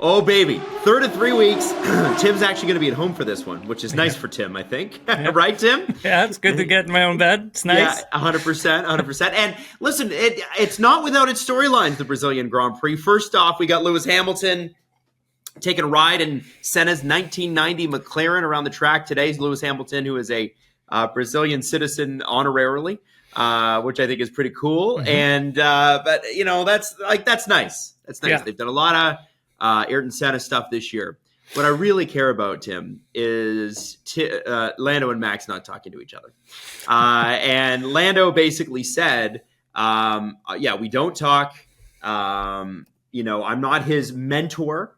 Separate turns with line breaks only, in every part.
Oh, baby. Third of 3 weeks. Tim's actually going to be at home for this one, which is nice for Tim, I think. Right, Tim?
Yeah, it's good to get in my own bed. It's nice.
Yeah, 100%, 100%. And listen, it's not without its storylines, the Brazilian Grand Prix. First off, we got Lewis Hamilton taking a ride in Senna's 1990 McLaren around the track today. Lewis Hamilton, who is a Brazilian citizen honorarily, which I think is pretty cool. And but that's nice. That's nice.
Yeah.
They've done a lot of Ayrton Senna stuff this year. What I really care about, Tim, is Lando and Max not talking to each other. And Lando basically said, we don't talk. I'm not his mentor,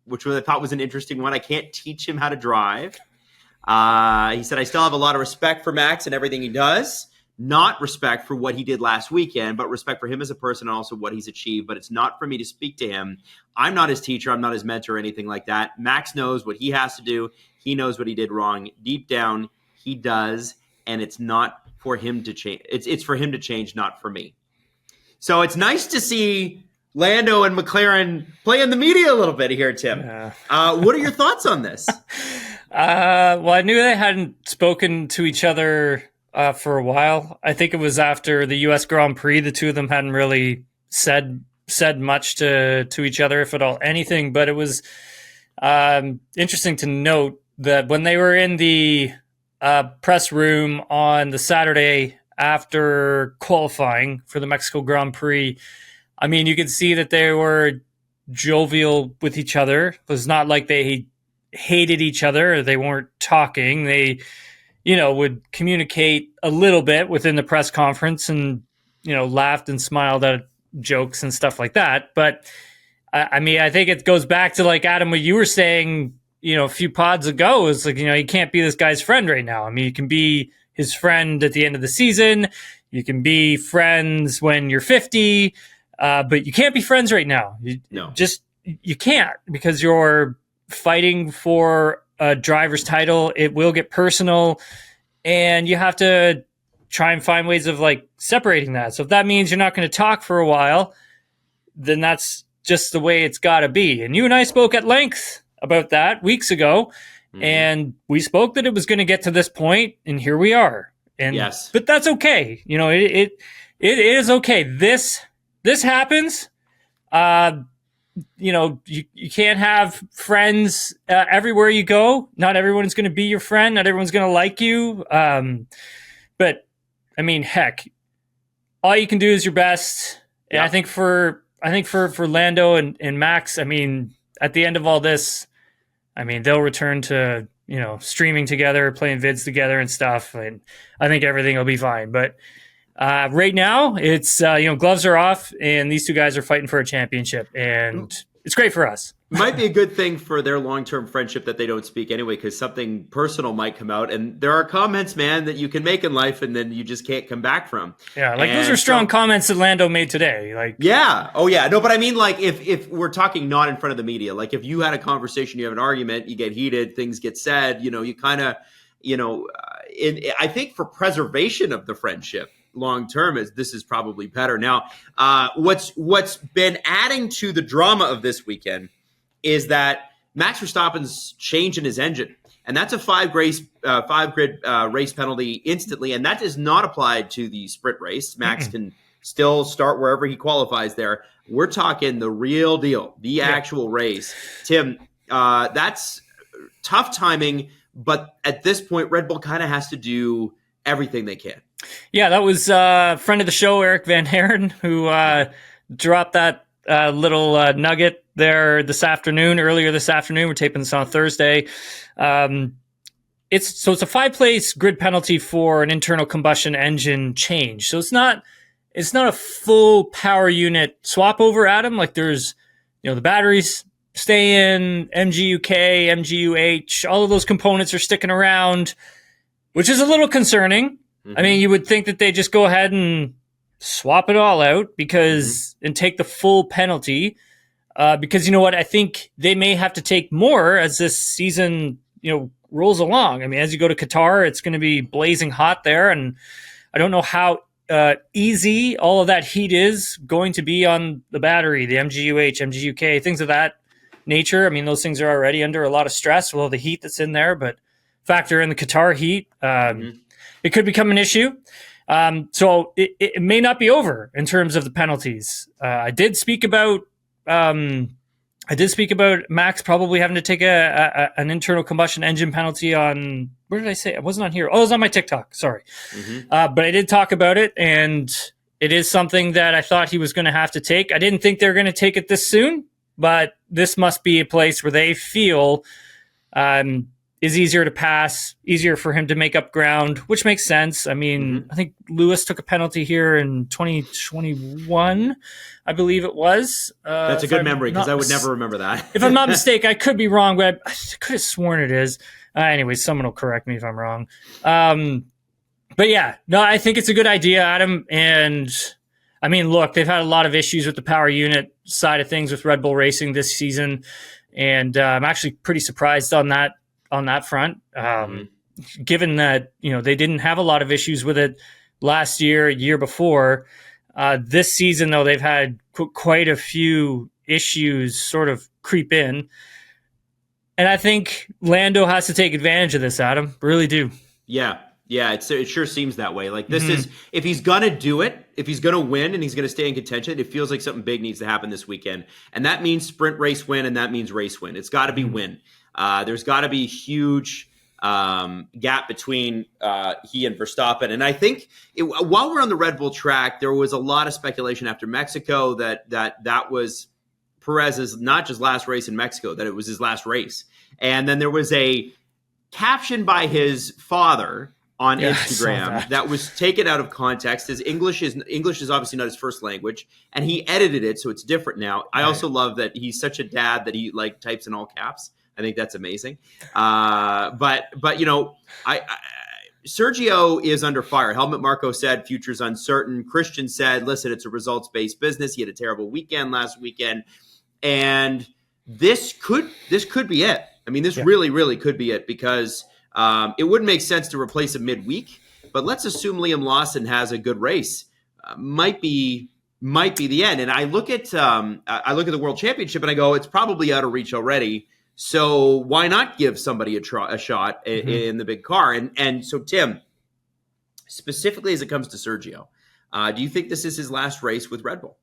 which I thought was an interesting one. I can't teach him how to drive. He said, I still have a lot of respect for Max and everything he does. Not respect for what he did last weekend, but respect for him as a person and also what he's achieved. But it's not for me to speak to him. I'm not his teacher. I'm not his mentor or anything like that. Max knows what he has to do. He knows what he did wrong. Deep down, he does. And it's not for him to change. It's for him to change, not for me. So it's nice to see Lando and McLaren play in the media a little bit here, Tim.
Yeah.
What are your thoughts on this?
Well, I knew they hadn't spoken to each other for a while. I think it was after the U.S. Grand Prix. The two of them hadn't really said much to each other, if at all anything. But it was interesting to note that when they were in the press room on the Saturday after qualifying for the Mexico Grand Prix, I mean, you could see that they were jovial with each other. It was not like they hated each other or they weren't talking. They would communicate a little bit within the press conference and, laughed and smiled at jokes and stuff like that. But I mean, I think it goes back to, like, Adam, what you were saying, a few pods ago, is like, you can't be this guy's friend right now. I mean, you can be his friend at the end of the season. You can be friends when you're 50, but you can't be friends right now. You can't, because you're fighting for a driver's title. It will get personal, and you have to try and find ways of, like, separating that. So if that means you're not going to talk for a while, then that's just the way it's got to be. And you and I spoke at length about that weeks ago, and we spoke that it was going to get to this point, and here we are. And
yes,
but that's okay. It is okay. This happens. You can't have friends everywhere you go. Not everyone's going to be your friend. Not everyone's going to like you. But I mean, heck, all you can do is your best. And I think for Lando and Max, I mean, at the end of all this, I mean, they'll return to, streaming together, playing vids together and stuff. And I think everything will be fine. But right now, it's, gloves are off, and these two guys are fighting for a championship, and it's great for us.
Might be a good thing for their long-term friendship that they don't speak anyway, because something personal might come out. And there are comments, man, that you can make in life and then you just can't come back from.
Yeah, those are strong comments that Lando made today. Like,
yeah. Oh, yeah. No, but I mean, like, if we're talking not in front of the media, like if you had a conversation, you have an argument, you get heated, things get said, you kind of, I think for preservation of the friendship, long term, this is probably better. Now, what's been adding to the drama of this weekend is that Max Verstappen's changing his engine, and that's a five grid race penalty instantly, and that is not applied to the sprint race. Max can still start wherever he qualifies there. We're talking the real deal, the actual race. Tim, that's tough timing, but at this point, Red Bull kind of has to do everything they can.
Yeah, that was a friend of the show, Eric Van Haren, who dropped that little nugget there earlier this afternoon. We're taping this on Thursday. It's a 5-place grid penalty for an internal combustion engine change. So it's not a full power unit swap over, Adam. Like, there's, the batteries stay in, MGUK, MGUH, all of those components are sticking around, which is a little concerning. I mean, you would think that they just go ahead and swap it all out and take the full penalty. Because you know what? I think they may have to take more as this season, rolls along. I mean, as you go to Qatar, it's going to be blazing hot there. And I don't know how easy all of that heat is going to be on the battery, the MGUH, MGUK, things of that nature. I mean, those things are already under a lot of stress. Well, the heat that's in there, but factor in the Qatar heat, it could become an issue. So it may not be over in terms of the penalties. I did speak about Max probably having to take an internal combustion engine penalty on, where did I say? It wasn't on here. Oh, it was on my TikTok. Sorry. But I did talk about it, and it is something that I thought he was going to have to take. I didn't think they were going to take it this soon, but this must be a place where they feel is easier to pass, easier for him to make up ground, which makes sense. I mean, I think Lewis took a penalty here in 2021, I believe it was.
That's a good memory, because I would never remember that.
If I'm not mistaken, I could be wrong, but I could have sworn it is. Anyway, someone will correct me if I'm wrong. But yeah, no, I think it's a good idea, Adam. And I mean, look, they've had a lot of issues with the power unit side of things with Red Bull Racing this season. And I'm actually pretty surprised on that front, given that, they didn't have a lot of issues with it last year, year before. This season, though, they've had quite a few issues sort of creep in. And I think Lando has to take advantage of this, Adam. Really do.
Yeah, it sure seems that way. Like, this is, if he's going to do it, if he's going to win and he's going to stay in contention, it feels like something big needs to happen this weekend. And that means sprint race win, and that means race win. It's got to be win. There's got to be a huge gap between he and Verstappen. And I think while we're on the Red Bull track, there was a lot of speculation after Mexico that was Perez's not just last race in Mexico, that it was his last race. And then there was a caption by his father on Instagram that was taken out of context. His English is obviously not his first language, and he edited it so it's different now. I also love that he's such a dad that he types in all caps. I think that's amazing. But Sergio is under fire. Helmut Marko said future's uncertain. Christian said, listen, it's a results-based business. He had a terrible weekend last weekend, and this could be it. I mean, this really, really could be it, because it wouldn't make sense to replace him midweek. But let's assume Liam Lawson has a good race. Might be the end. And I look at the World Championship and I go, it's probably out of reach already. So why not give somebody a shot in the big car? And so, Tim, specifically as it comes to Sergio, do you think this is his last race with Red Bull?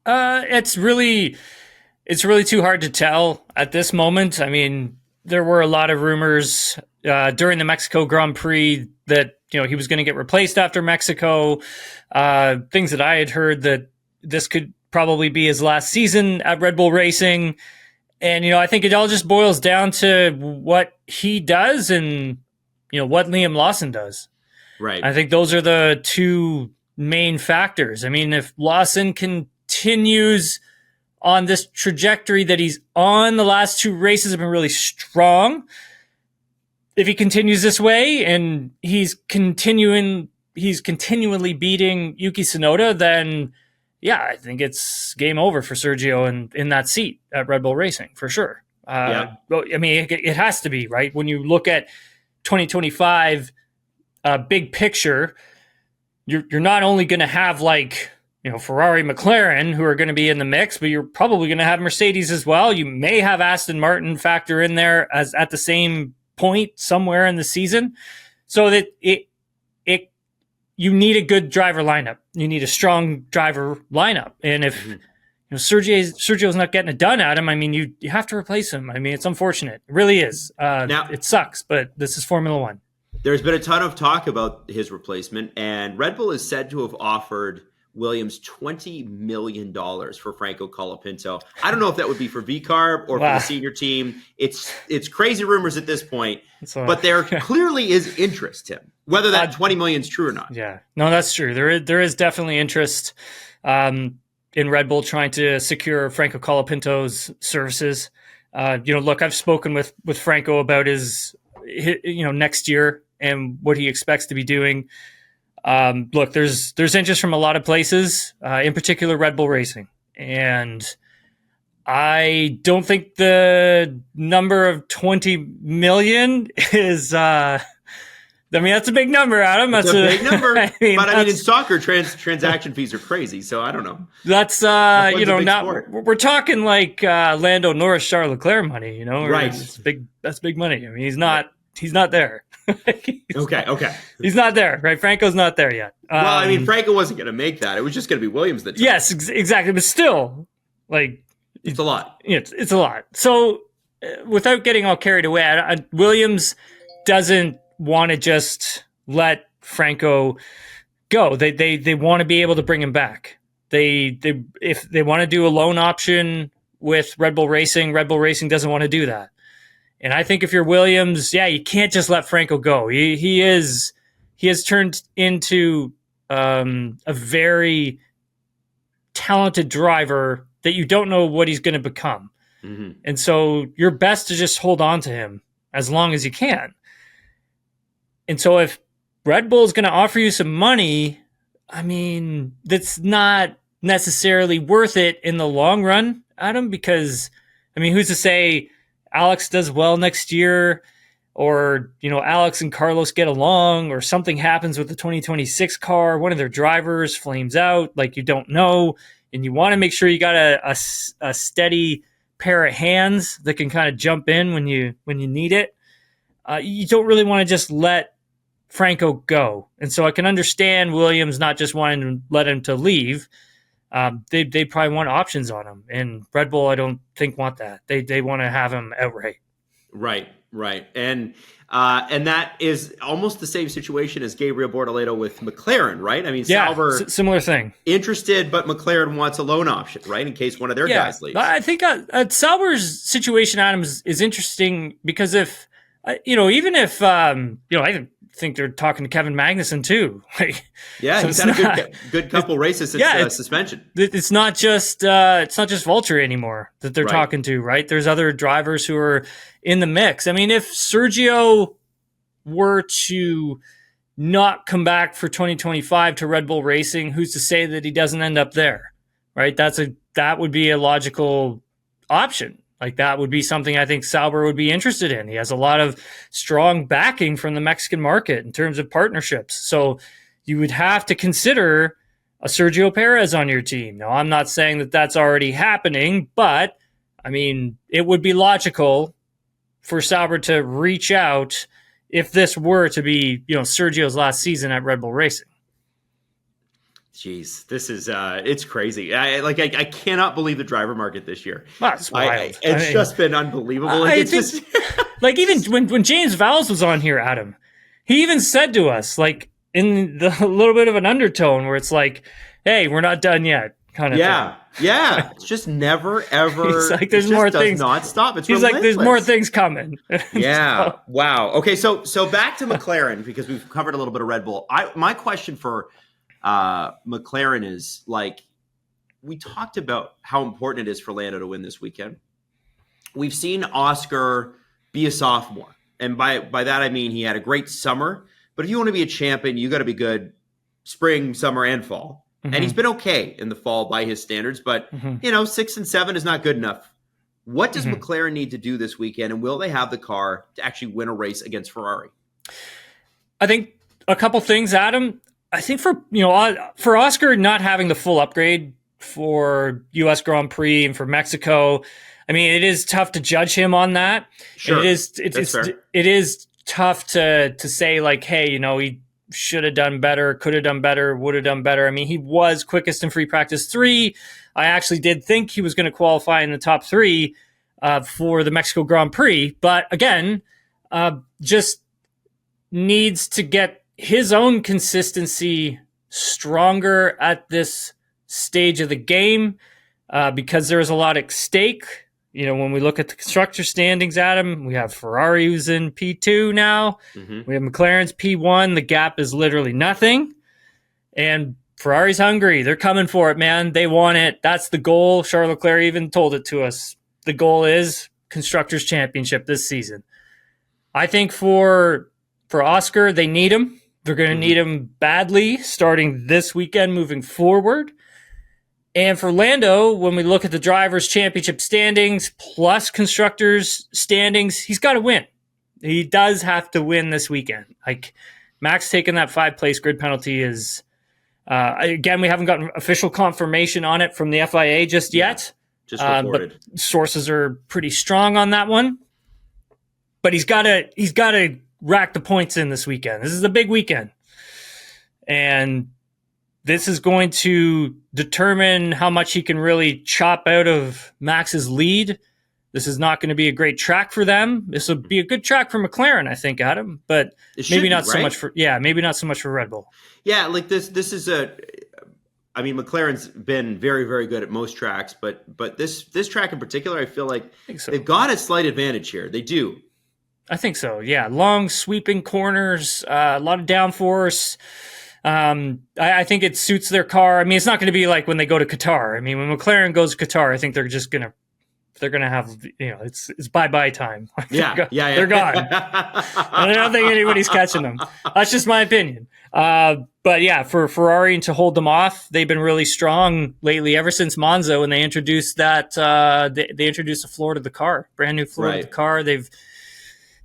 It's really too hard to tell at this moment. I mean, there were a lot of rumors during the Mexico Grand Prix that he was going to get replaced after Mexico. Things that I had heard that this could probably be his last season at Red Bull Racing. And, I think it all just boils down to what he does and, what Liam Lawson does.
Right.
I think those are the two main factors. I mean, if Lawson continues on this trajectory that he's on, the last two races have been really strong. If he continues this way and he's continually beating Yuki Tsunoda, then yeah, I think it's game over for Sergio in that seat at Red Bull Racing, for sure. I mean, it has to be, right? When you look at 2025 big picture, you're not only going to have Ferrari, McLaren, who are going to be in the mix, but you're probably going to have Mercedes as well. You may have Aston Martin factor in there as at the same point somewhere in the season, so that you need a good driver lineup. You need a strong driver lineup. And if Sergio's not getting it done at him, I mean, you have to replace him. I mean, it's unfortunate. It really is. Now, it sucks, but this is Formula One.
There's been a ton of talk about his replacement, and Red Bull is said to have offered Williams $20 million for Franco Colapinto. I don't know if that would be for VCARB or for the senior team. It's crazy rumors at this point, but there clearly is interest, Tim. Whether that $20 million is true or not.
Yeah, no, that's true. There is definitely interest in Red Bull trying to secure Franco Colapinto's services. Look, I've spoken with Franco about his next year and what he expects to be doing. Look, there's interest from a lot of places, in particular Red Bull Racing. And I don't think the number of 20 million is I mean, that's a big number, Adam.
That's a big number.
I mean,
but I mean, in soccer, transaction fees are crazy. So I don't know.
That's now we're talking like Lando Norris, Charles Leclerc money.
Right?
It's big. That's big money. I mean, he's not there.
Okay.
He's not there, right? Franco's not there yet.
Well, I mean, Franco wasn't going to make that. It was just going to be Williams that took it.
Yes, exactly. But still, like,
it's a lot.
It's a lot. So, without getting all carried away, Williams doesn't want to just let Franco go. They want to be able to bring him back. If they want to do a loan option with Red Bull Racing doesn't want to do that. And I think if you're Williams, you can't just let Franco go. He has turned into a very talented driver that you don't know what he's going to become. Mm-hmm. And so you're best to just hold on to him as long as you can. And so if Red Bull is going to offer you some money, I mean, that's not necessarily worth it in the long run, Adam, because, I mean, who's to say Alex does well next year, or, Alex and Carlos get along, or something happens with the 2026 car, one of their drivers flames out, like you don't know, and you want to make sure you got a steady pair of hands that can kind of jump in when you need it. You don't really want to just let Franco go. And so I can understand Williams not just wanting to let him to leave. They probably want options on him, and Red Bull, I don't think, want that. They want to have him outright.
Right. And that is almost the same situation as Gabriel Bortoleto with McLaren, right? I mean, Sauber,
similar thing.
Interested, but McLaren wants a loan option, right, in case one of their guys leaves.
I think Sauber's situation, Adam, is interesting because if even if I think they're talking to Kevin Magnussen too.
He's had a good couple races since suspension.
It's not just Valtteri anymore that they're talking to, right? There's other drivers who are in the mix. I mean, if Sergio were to not come back for 2025 to Red Bull Racing, who's to say that he doesn't end up there, right? That would be a logical option. Like, that would be something I think Sauber would be interested in. He has a lot of strong backing from the Mexican market in terms of partnerships. So you would have to consider a Sergio Perez on your team. Now, I'm not saying that that's already happening, but, I mean, it would be logical for Sauber to reach out if this were to be, Sergio's last season at Red Bull Racing.
Jeez, this is it's crazy. I cannot believe the driver market this year.
That's wild.
It's just been unbelievable.
Even when James Vowles was on here, Adam, he even said to us, like, in a little bit of an undertone where it's like, hey, we're not done yet, kind of thing.
Yeah. It's just never, ever.
He's like, there's more things.
Does not stop. He's
like, there's more things coming.
Yeah. Wow. Okay. So back to McLaren, because we've covered a little bit of Red Bull. My question for McLaren is, like, we talked about how important it is for Lando to win this weekend. We've seen Oscar be a sophomore, and by that I mean he had a great summer. But if you want to be a champion, you got to be good spring, summer, and fall. Mm-hmm. And he's been okay in the fall by his standards, but 6 and 7 is not good enough. What does McLaren need to do this weekend, and will they have the car to actually win a race against Ferrari?
I think a couple things, Adam. I think for Oscar not having the full upgrade for U.S. Grand Prix and for Mexico, I mean, it is tough to judge him on that.
Sure,
it is tough to say, like, hey, he should have done better, could have done better, would have done better. I mean, he was quickest in free practice 3. I actually did think he was going to qualify in the top 3 for the Mexico Grand Prix, but again, just needs to get his own consistency stronger at this stage of the game because there's a lot at stake. When we look at the constructor standings, Adam, we have Ferrari who's in P2 now. Mm-hmm. We have McLaren's P1. The gap is literally nothing. And Ferrari's hungry. They're coming for it, man. They want it. That's the goal. Charles Leclerc even told it to us. The goal is Constructors' Championship this season. I think for Oscar, they need him. They're going to need him badly starting this weekend moving forward. And for Lando, when we look at the Drivers' Championship standings plus Constructors' standings, he's got to win. He does have to win this weekend. Like, Max taking that 5th-place grid penalty is, again, we haven't gotten official confirmation on it from the FIA just yet.
Just reported.
But sources are pretty strong on that one. But he's got to rack the points in this weekend. This is a big weekend. And this is going to determine how much he can really chop out of Max's lead. This is not going to be a great track for them. This will be a good track for McLaren, I think, Adam, but maybe not so much for Red Bull.
Yeah, like this is I mean, McLaren's been very, very good at most tracks, but this track in particular, I feel like they've got a slight advantage here. They do.
I think so. Yeah, long sweeping corners, a lot of downforce. I think it suits their car. I mean, it's not going to be like when they go to Qatar. I mean, when McLaren goes to Qatar, I think they're going to have, it's bye-bye time.
Yeah.
They're gone. I don't think anybody's catching them. That's just my opinion. But yeah, for Ferrari to hold them off, they've been really strong lately, ever since Monza, when they introduced that, they introduced a floor to the car, brand new floor to the car.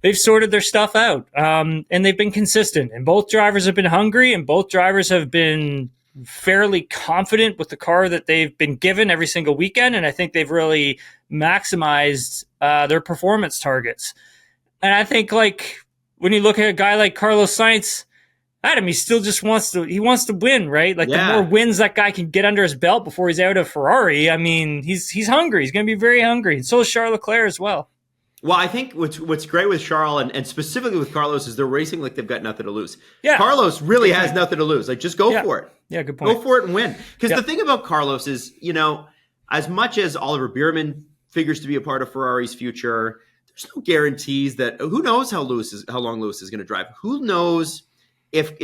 They've sorted their stuff out, and they've been consistent. And both drivers have been hungry, and both drivers have been fairly confident with the car that they've been given every single weekend. And I think they've really maximized their performance targets. And I think, like, when you look at a guy like Carlos Sainz, Adam, he still just wants to win, right? Like, the more wins that guy can get under his belt before he's out of Ferrari, I mean, he's hungry. He's going to be very hungry. And so is Charles Leclerc as well.
Well, I think what's great with Charles and specifically with Carlos is they're racing like they've got nothing to lose.
Yeah.
Carlos really has nothing to lose. Like, just go for it.
Yeah, good point.
Go for it and win. Because the thing about Carlos is, as much as Oliver Bierman figures to be a part of Ferrari's future, there's no guarantees that who knows how long Lewis is going to drive. Who knows if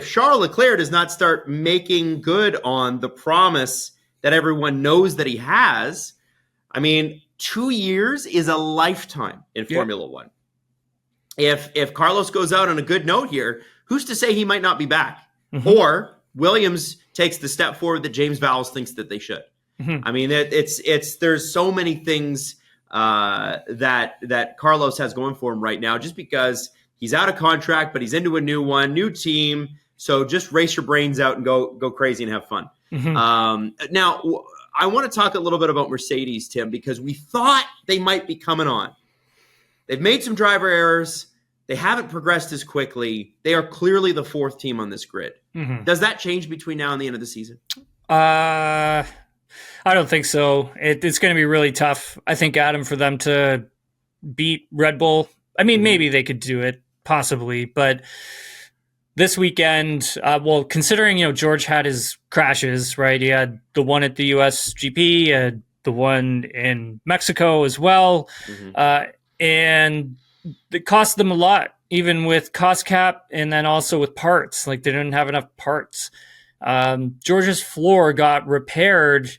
Charles Leclerc does not start making good on the promise that everyone knows that he has. I mean, 2 years is a lifetime in Formula One. If Carlos goes out on a good note here, who's to say he might not be back? Mm-hmm. Or Williams takes the step forward that James Vowles thinks that they should. Mm-hmm. I mean, there's so many things that Carlos has going for him right now, just because he's out of contract, but he's into a new one, new team. So just race your brains out and go crazy and have fun. Mm-hmm. Now, I want to talk a little bit about Mercedes, Tim, because we thought they might be coming on. They've made some driver errors. They haven't progressed as quickly. They are clearly the fourth team on this grid. Mm-hmm. Does that change between now and the end of the season?
I don't think so. It's going to be really tough, I think, Adam, for them to beat Red Bull. I mean, maybe they could do it, possibly, but this weekend, considering, George had his crashes, right? He had the one at the US GP, he had the one in Mexico as well. Mm-hmm. And it cost them a lot, even with cost cap and then also with parts. Like, they didn't have enough parts. George's floor got repaired.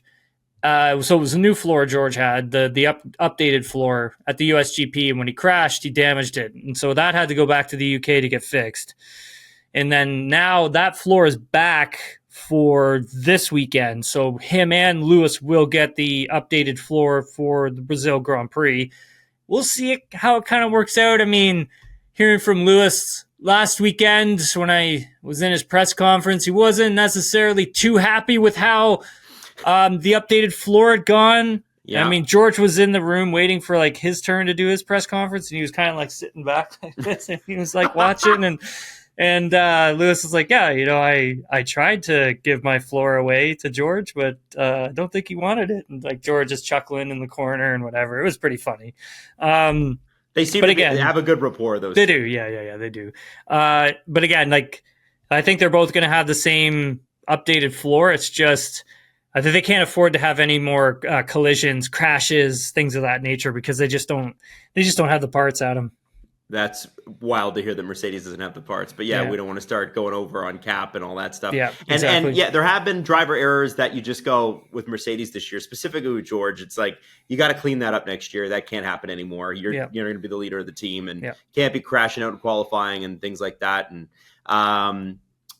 So it was a new floor George had, the updated floor at the US GP. And when he crashed, he damaged it. And so that had to go back to the UK to get fixed. And then now that floor is back for this weekend. So him and Lewis will get the updated floor for the Brazil Grand Prix. We'll see how it kind of works out. I mean, hearing from Lewis last weekend when I was in his press conference, he wasn't necessarily too happy with how the updated floor had gone. Yeah. I mean, George was in the room waiting for like his turn to do his press conference, and he was kind of like sitting back like this, and he was like watching And Lewis was like, yeah, I tried to give my floor away to George, but I don't think he wanted it. And like George is chuckling in the corner and whatever. It was pretty funny.
They seem to have a good rapport, those
They do. Yeah, they do. But again, like, I think they're both going to have the same updated floor. It's just, I think they can't afford to have any more collisions, crashes, things of that nature, because they just don't have the parts, Adam.
That's wild to hear that Mercedes doesn't have the parts. But we don't want to start going over on cap and all that stuff.
Yeah, exactly.
And there have been driver errors that you just go with Mercedes this year, specifically with George. It's like, you got to clean that up next year. That can't happen anymore. You're going to be the leader of the team and can't be crashing out in qualifying and things like that. And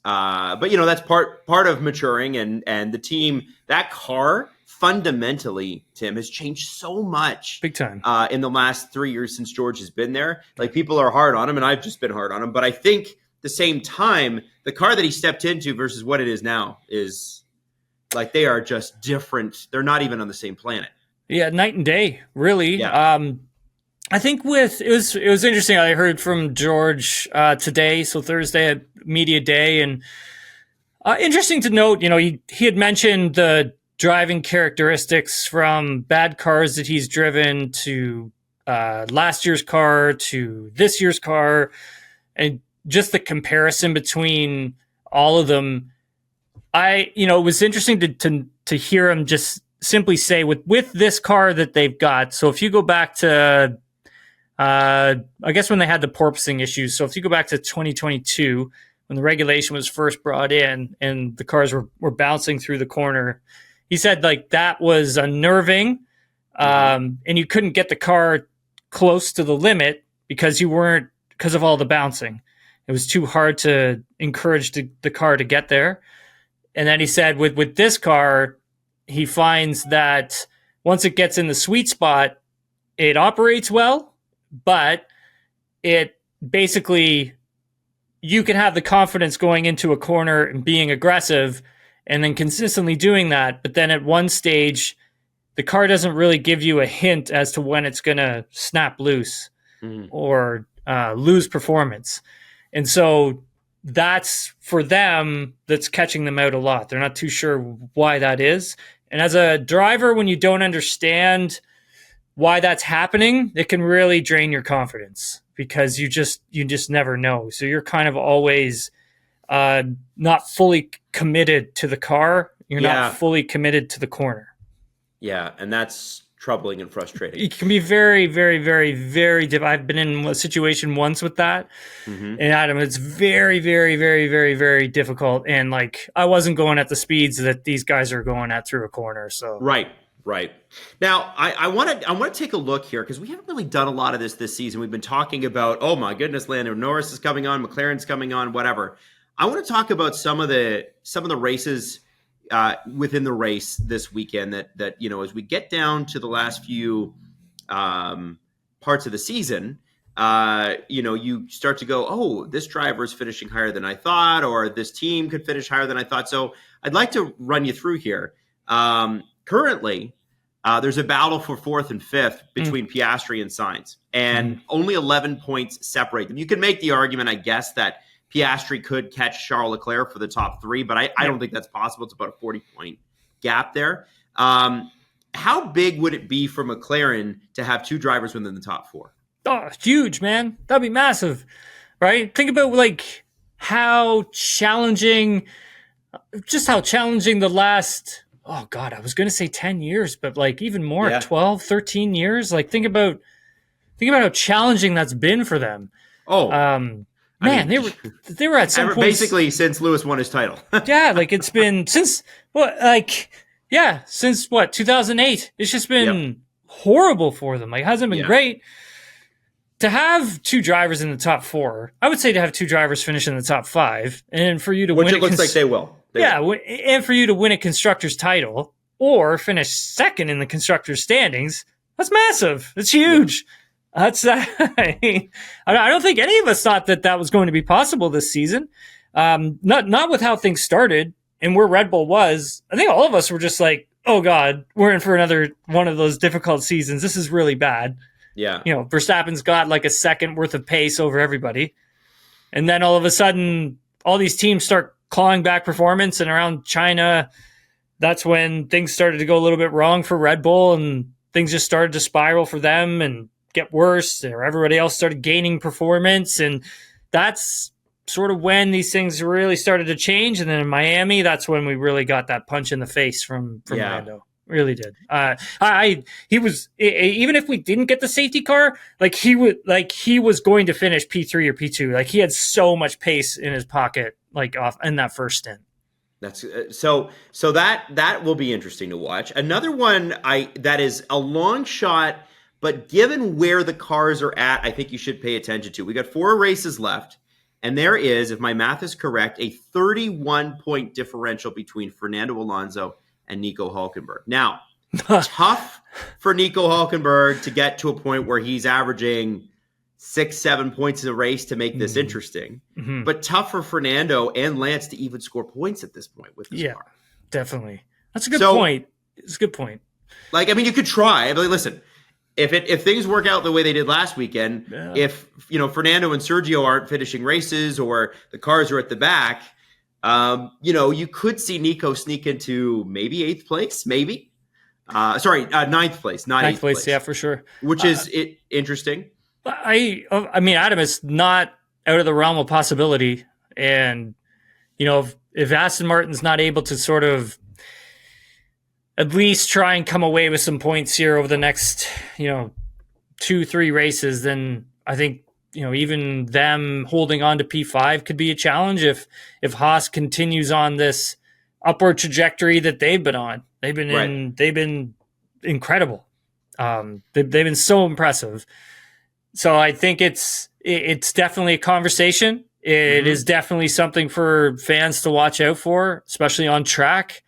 but that's part of maturing and the team, that car fundamentally, Tim, has changed so much
big time
in the last 3 years since George has been there. Like, people are hard on him, and I've just been hard on him, but I think the same time, the car that he stepped into versus what it is now is like they are just different. They're not even on the same planet.
Yeah, night and day, really.
Yeah.
I think it was interesting. I heard from George today, so Thursday at media day, and interesting to note. He had mentioned the driving characteristics from bad cars that he's driven to last year's car to this year's car, and just the comparison between all of them. It was interesting to hear him just simply say with this car that they've got. So if you go back to, I guess when they had the porpoising issues. So if you go back to 2022, when the regulation was first brought in and the cars were bouncing through the corner, he said like that was unnerving, and you couldn't get the car close to the limit because of all the bouncing. It was too hard to encourage the car to get there. And then he said with this car, he finds that once it gets in the sweet spot, it operates well, but it basically, you can have the confidence going into a corner and being aggressive and then consistently doing that. But then at one stage, the car doesn't really give you a hint as to when it's going to snap loose or lose performance. And so that's for them, that's catching them out a lot. They're not too sure why that is. And as a driver, when you don't understand why that's happening, it can really drain your confidence because you just never know. So you're kind of always not fully committed to the car. You're not fully committed to the corner. Yeah.
And that's troubling and frustrating.
It can be very, very, very, very I've been in a situation once with that. And Adam, it's very, very, very, very, very difficult. And like, I wasn't going at the speeds that these guys are going at through a corner. So
Right. Now, I want to take a look here because we haven't really done a lot of this season. We've been talking about, oh my goodness, Lando Norris is coming on, McLaren's coming on, whatever. I want to talk about some of the races within the race this weekend that as we get down to the last few parts of the season, you start to go, oh, this driver is finishing higher than I thought, or this team could finish higher than I thought. So I'd like to run you through here. Currently, there's a battle for fourth and fifth between Piastri and Sainz, and only 11 points separate them. You can make the argument, I guess, that Piastri could catch Charles Leclerc for the top three, but I don't think that's possible. It's about a 40-point gap there. How big would it be for McLaren to have two drivers within the top four?
Oh, huge, man. That'd be massive, right? Think about like how challenging the last, oh God, I was going to say 10 years, but like even more, 12, 13 years. Like think about how challenging that's been for them. They were at some point
basically since Lewis won his title.
Like it's been since 2008. It's just been horrible for them. Like it hasn't been great. To have two drivers in the top four, I would say to have two drivers finish in the top five, and for you to win,
it looks like they will.
And for you to win a constructor's title or finish second in the constructor's standings, that's massive. It's huge. That's I don't think any of us thought that was going to be possible this season. Not with how things started and where Red Bull was. I think all of us were just like, oh God, we're in for another one of those difficult seasons. This is really bad.
Yeah.
Verstappen's got like a second worth of pace over everybody. And then all of a sudden, all these teams start clawing back performance. And around China, that's when things started to go a little bit wrong for Red Bull and things just started to spiral for them and get worse, or everybody else started gaining performance. And that's sort of when these things really started to change. And then in Miami, that's when we really got that punch in the face from Lando. Really did. He was, even if we didn't get the safety car, he was going to finish P3 or P2. Like he had so much pace in his pocket, off in that first stint.
That's so that will be interesting to watch. Another one that is a long shot, but given where the cars are at, I think you should pay attention to. We got 4 races left, and there is, if my math is correct, a 31-point differential between Fernando Alonso and Nico Hülkenberg. Now, tough for Nico Hülkenberg to get to a point where he's averaging 6-7 points a race to make this interesting, but tough for Fernando and Lance to even score points at this point with this car.
Definitely. That's a good point. It's a good point.
Like, I mean, you could try. I mean, listen, if things work out the way they did last weekend, if Fernando and Sergio aren't finishing races or the cars are at the back, you could see Nico sneak into maybe 8th place, maybe. 9th place, not 8th place.
Yeah, for sure.
Which is interesting.
I mean, Adam, is not out of the realm of possibility. And, if Aston Martin's not able to sort of at least try and come away with some points here over the next, 2-3 races, then I think, even them holding on to P5 could be a challenge if Haas continues on this upward trajectory that they've been on. They've been incredible. They've been so impressive. So I think it's definitely a conversation. It is definitely something for fans to watch out for, especially on track,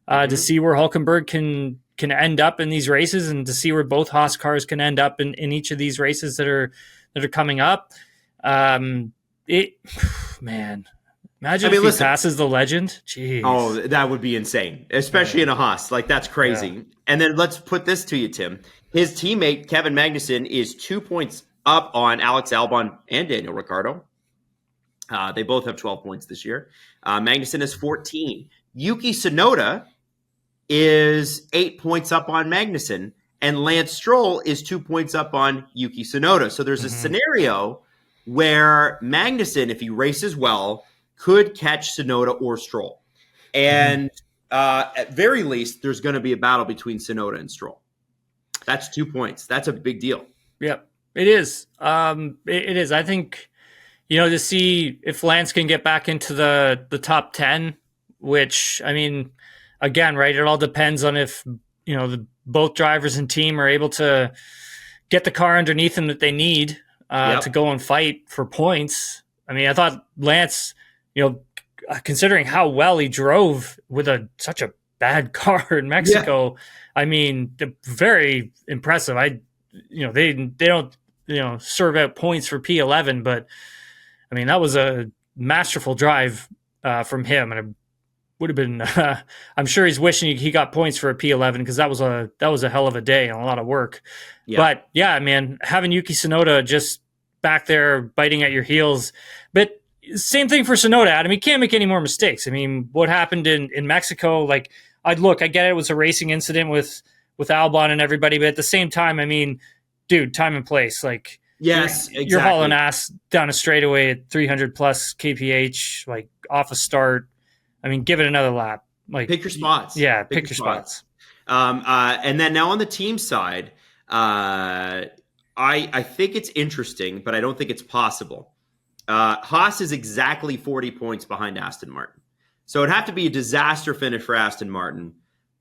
to see where Hülkenberg can end up in these races, and to see where both Haas cars can end up in each of these races that are coming up. Imagine if he passes the legend. Jeez.
Oh, that would be insane, especially in a Haas. Like, that's crazy. Yeah. And then let's put this to you, Tim. His teammate, Kevin Magnussen, is 2 points up on Alex Albon and Daniel Ricciardo. They both have 12 points this year. Magnussen is 14. Yuki Tsunoda is 8 points up on Magnussen, and Lance Stroll is 2 points up on Yuki Tsunoda. So there's a scenario where Magnussen, if he races well, could catch Tsunoda or Stroll. And at very least, there's going to be a battle between Tsunoda and Stroll. That's 2 points. That's a big deal.
Yep, it is. It is. I think, to see if Lance can get back into the top 10, which, I mean, again, right, it all depends on if, both drivers and team are able to get the car underneath them that they need to go and fight for points. I mean, I thought Lance, considering how well he drove with such a bad car in Mexico, I mean, very impressive. They don't, serve out points for P11, but I mean, that was a masterful drive from him, and it would have been. I'm sure he's wishing he got points for a P11, because that was a hell of a day and a lot of work. Yeah. But yeah, man, having Yuki Tsunoda just back there biting at your heels, but same thing for Tsunoda, Adam. He can't make any more mistakes. I mean, what happened in Mexico? Like, I get it was a racing incident with Albon and everybody, but at the same time, I mean, dude, time and place. Like,
yes,
you're hauling ass down a straightaway at 300 plus kph, like off a start. I mean, give it another lap. Like,
pick your spots.
Yeah, pick your spots.
And then now on the team side, I think it's interesting, but I don't think it's possible. Haas is exactly 40 points behind Aston Martin. So it'd have to be a disaster finish for Aston Martin.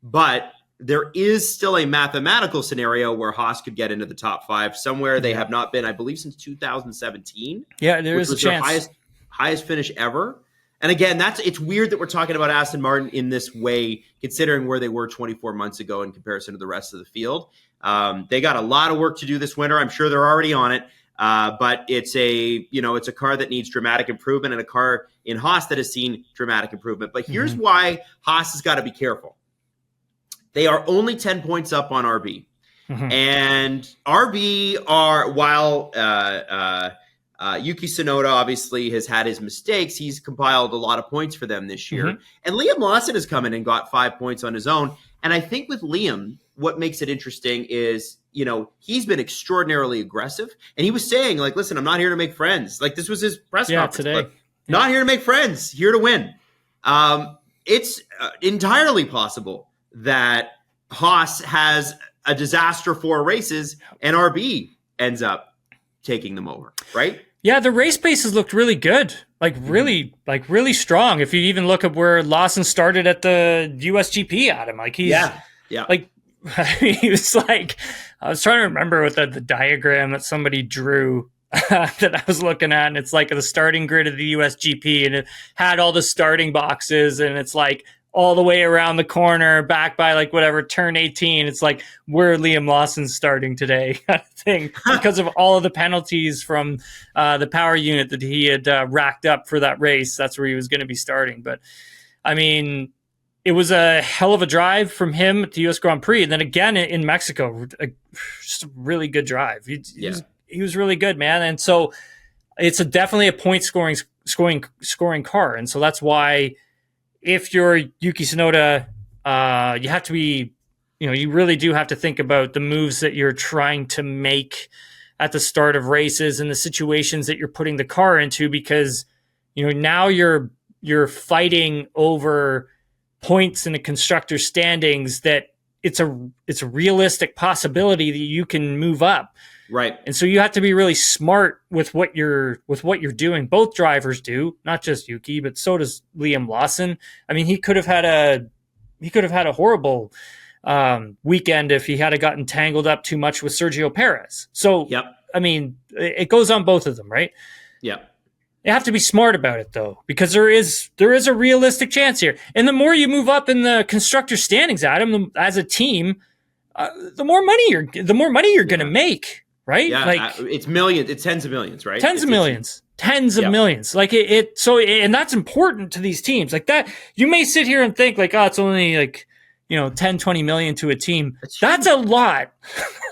But there is still a mathematical scenario where Haas could get into the top 5 somewhere they have not been, I believe, since 2017.
Yeah, there is a chance.
Their highest finish ever. And again, it's weird that we're talking about Aston Martin in this way, considering where they were 24 months ago in comparison to the rest of the field. They got a lot of work to do this winter. I'm sure they're already on it. But it's a car that needs dramatic improvement, and a car in Haas that has seen dramatic improvement. But here's why Haas has got to be careful. They are only 10 points up on RB. And RB are, while Yuki Tsunoda obviously has had his mistakes, he's compiled a lot of points for them this year. And Liam Lawson has come in and got 5 points on his own. And I think with Liam, what makes it interesting is, he's been extraordinarily aggressive. And he was saying, like, listen, I'm not here to make friends. Like, this was his press conference
today.
Like, not here to make friends, here to win. It's entirely possible that Haas has a disaster 4 races and RB ends up taking them over, right?
Yeah, the race paces looked really good. Really strong. If you even look at where Lawson started at the USGP, Adam, like he's like, he was like, I was trying to remember what the diagram that somebody drew that I was looking at, and it's like the starting grid of the USGP, and it had all the starting boxes, and it's like all the way around the corner, back by like whatever, turn 18. It's like, where Liam Lawson's starting today kind of thing because of all of the penalties from the power unit that he had racked up for that race. That's where he was going to be starting. But I mean, it was a hell of a drive from him at the U.S. Grand Prix. And then again in Mexico, just a really good drive. He was really good, man. And so it's definitely a point scoring car. And so that's why if you're Yuki Tsunoda, you have to be, you really do have to think about the moves that you're trying to make at the start of races and the situations that you're putting the car into, because, now you're fighting over points in the constructor standings that it's a realistic possibility that you can move up.
Right.
And so you have to be really smart with what you're doing. Both drivers do, not just Yuki, but so does Liam Lawson. I mean, he could have had a horrible weekend if he had gotten tangled up too much with Sergio Perez. So, I mean, it goes on both of them, right?
Yep.
You have to be smart about it, though, because there is a realistic chance here. And the more you move up in the constructor standings, Adam, as a team, the more money you're going to make, right?
Yeah,
like
it's millions, it's tens of millions, right?
Tens of millions. Like so, and that's important to these teams. Like that, you may sit here and think like, oh, it's only like 10, 20 million to a team. That's a lot.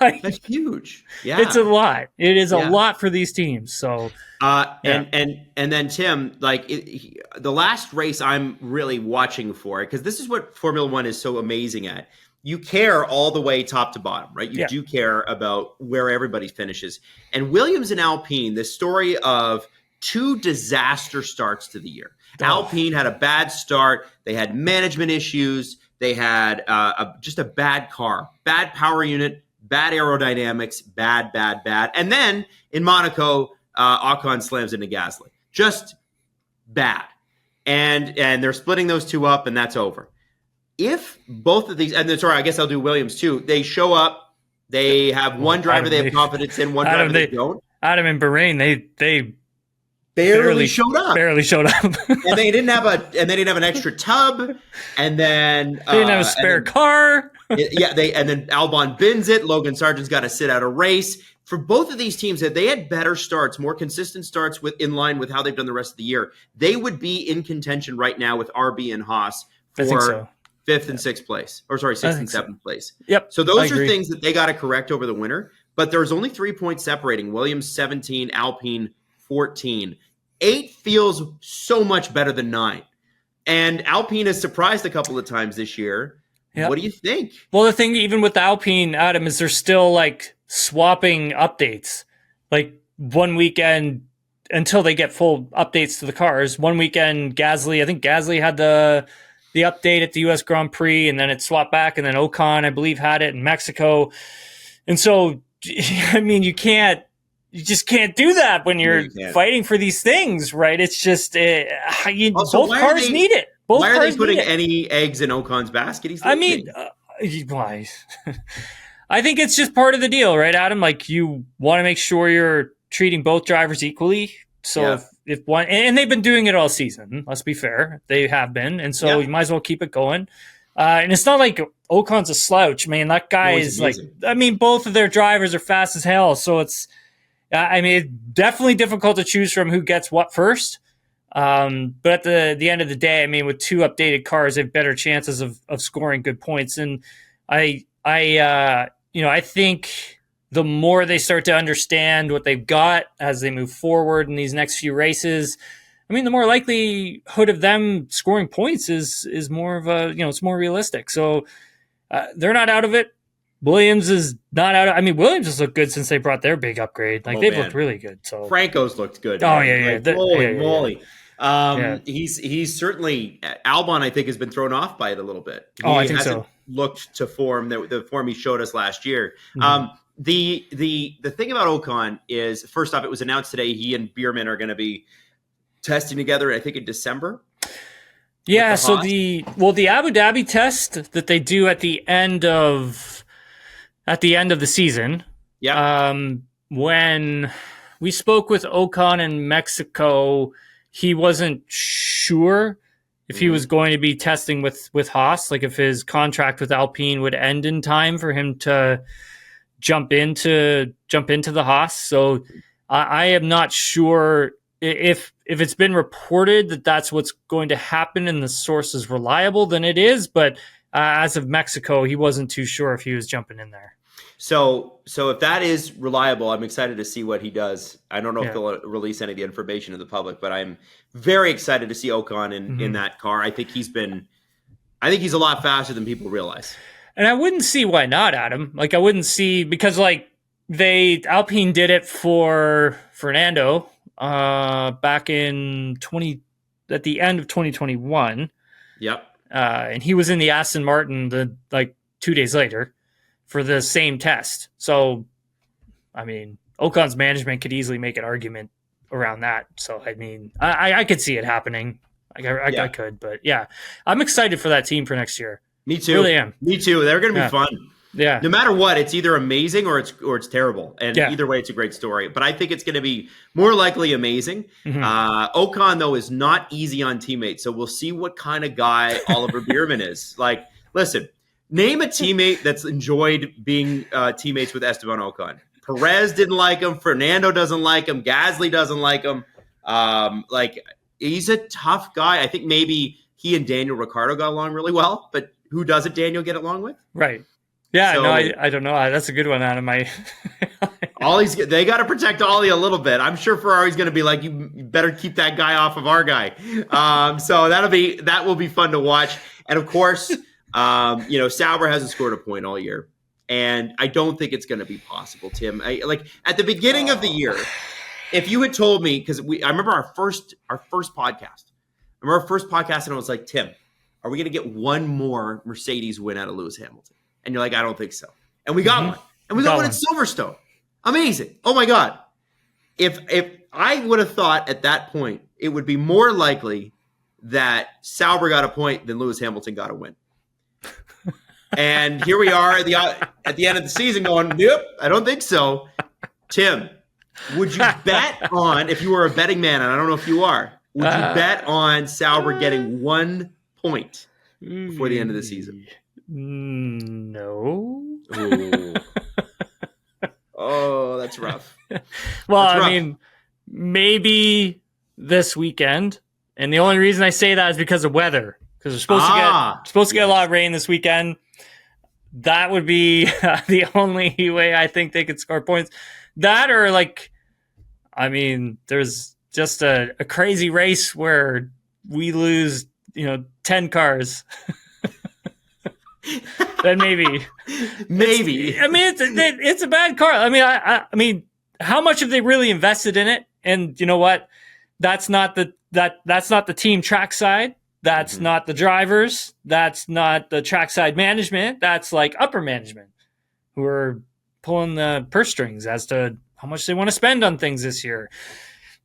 That's huge. Yeah,
it's a lot. It is a lot for these teams. So.
And then Tim, like the last race I'm really watching for, because this is what Formula One is so amazing at. You care all the way top to bottom, right? You do care about where everybody finishes. And Williams and Alpine, the story of two disaster starts to the year. Alpine had a bad start. They had management issues. They had just a bad car, bad power unit, bad aerodynamics, bad. And then in Monaco, Ocon slams into Gasly. Just bad. And they're splitting those two up, and that's over. If both of these, and then, sorry, I guess I'll do Williams too. They show up, they have one driver they have confidence in, one driver they don't.
Adam in Bahrain, they
barely showed up.
And
they didn't have an extra tub, and then
they didn't have a spare car.
And then Albon bins it. Logan Sargent's got to sit out a race. For both of these teams, if they had better starts, more consistent starts in line with how they've done the rest of the year, they would be in contention right now with RB and Haas for fifth and sixth place. Or sorry, sixth and seventh place.
Yep.
So those are things that they got to correct over the winter. But there's only 3 points separating. Williams 17, Alpine 14. 8 feels so much better than 9. And Alpine has surprised a couple of times this year. Yep. What do you think?
Well, the thing even with Alpine, Adam, is they're still like swapping updates. Like one weekend until they get full updates to the cars. One weekend, I think Gasly had the update at the U.S. Grand Prix, and then it swapped back, and then Ocon, I believe, had it in Mexico. And so, I mean, you just can't do that when you're fighting for these things, right? It's just both cars need it.
Why are they putting any eggs in Ocon's basket?
Why? I think it's just part of the deal, right, Adam? Like, you want to make sure you're treating both drivers equally. So if one, and they've been doing it all season, let's be fair. They have been. And so you might as well keep it going. And it's not like Ocon's a slouch, man. That guy is amazing. Both of their drivers are fast as hell. So it's definitely difficult to choose from who gets what first. But at the end of the day, with 2 updated cars, they have better chances of scoring good points. And I think the more they start to understand what they've got as they move forward in these next few races, the more likelihood of them scoring points is more of a, it's more realistic. So they're not out of it. Williams is not out of Williams has looked good since they brought their big upgrade. They've looked really good. So
Franco's looked good.
Oh, yeah.
Holy moly. He's certainly, Albon, I think, has been thrown off by it a little bit.
I think so.
Looked to form the form he showed us last year.
Mm-hmm.
The thing about Ocon is, first off, it was announced today he and Bierman are going to be testing together, I think, in December.
Yeah, so the Abu Dhabi test that they do at the end of the season.
Yeah.
When we spoke with Ocon in Mexico, he wasn't sure if he was going to be testing with Haas, like if his contract with Alpine would end in time for him to jump into the Haas. So I am not sure if it's been reported that that's what's going to happen and the source is reliable, then it is. But as of Mexico, he wasn't too sure if he was jumping in there.
So if that is reliable, I'm excited to see what he does. I don't know if they'll release any of the information to the public, but I'm very excited to see Ocon in that car. I think he's a lot faster than people realize.
And I wouldn't see why not, Adam. Like I wouldn't see, because like Alpine did it for Fernando back in at the end of 2021.
Yep.
And he was in the Aston Martin 2 days later for the same test. So, I mean, Ocon's management could easily make an argument around that. So, I mean, I could see it happening. I could, but yeah, I'm excited for that team for next year.
Me too.
Really am.
Me too. They're going to be fun.
Yeah.
No matter what, it's either amazing or it's terrible. And either way, it's a great story. But I think it's going to be more likely amazing. Ocon, though, is not easy on teammates. So we'll see what kind of guy Oliver Bierman is. Like, listen, name a teammate that's enjoyed being teammates with Esteban Ocon. Perez didn't like him. Fernando doesn't like him. Gasly doesn't like him. He's a tough guy. I think maybe he and Daniel Ricciardo got along really well. But who doesn't Daniel get along with?
Right. Yeah, so, I don't know. That's a good one, Adam.
They got to protect Ollie a little bit. I'm sure Ferrari's going to be like, you better keep that guy off of our guy. So that will be fun to watch. And of course, Sauber hasn't scored a point all year, and I don't think it's going to be possible, Tim. At the beginning of the year, if you had told me, because I remember our first podcast. And I was like, Tim, are we going to get one more Mercedes win out of Lewis Hamilton? And you're like, I don't think so. And we got one. And we got one at Silverstone. Amazing. Oh, my God. If I would have thought at that point, it would be more likely that Sauber got a point than Lewis Hamilton got a win. And here we are at the end of the season going, nope, I don't think so. Tim, would you bet on, if you were a betting man, and I don't know if you are, would you bet on Sauber getting 1 point before the end of the season?
No.
Oh, that's rough.
I mean, maybe this weekend. And the only reason I say that is because of weather. Because we're supposed to get a lot of rain this weekend. That would be the only way I think they could score points. That or there's just a crazy race where we lose, 10 cars. Then maybe. It's a bad car. I mean, how much have they really invested in it? And you know what? That's not the team trackside. That's not the drivers. That's not the trackside management. That's like upper management who are pulling the purse strings as to how much they want to spend on things this year.